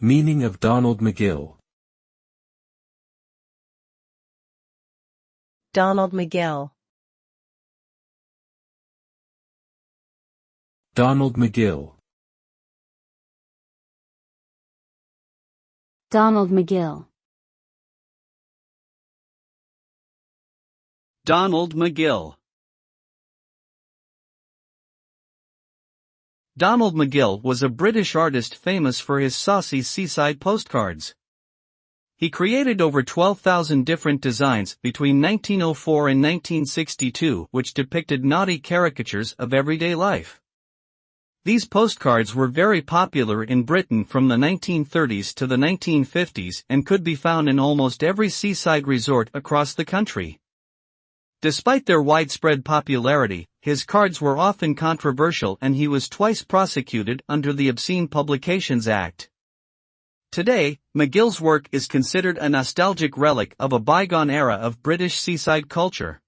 Meaning of Donald McGill. Donald McGill. Donald McGill. Donald McGill. Donald McGill. Donald McGill was a British artist famous for his saucy seaside postcards. He created over 12,000 different designs between 1904 and 1962, which depicted naughty caricatures of everyday life. These postcards were very popular in Britain from the 1930s to the 1950s and could be found in almost every seaside resort across the country. Despite their widespread popularity, his cards were often controversial and he was twice prosecuted under the Obscene Publications Act. Today, McGill's work is considered a nostalgic relic of a bygone era of British seaside culture.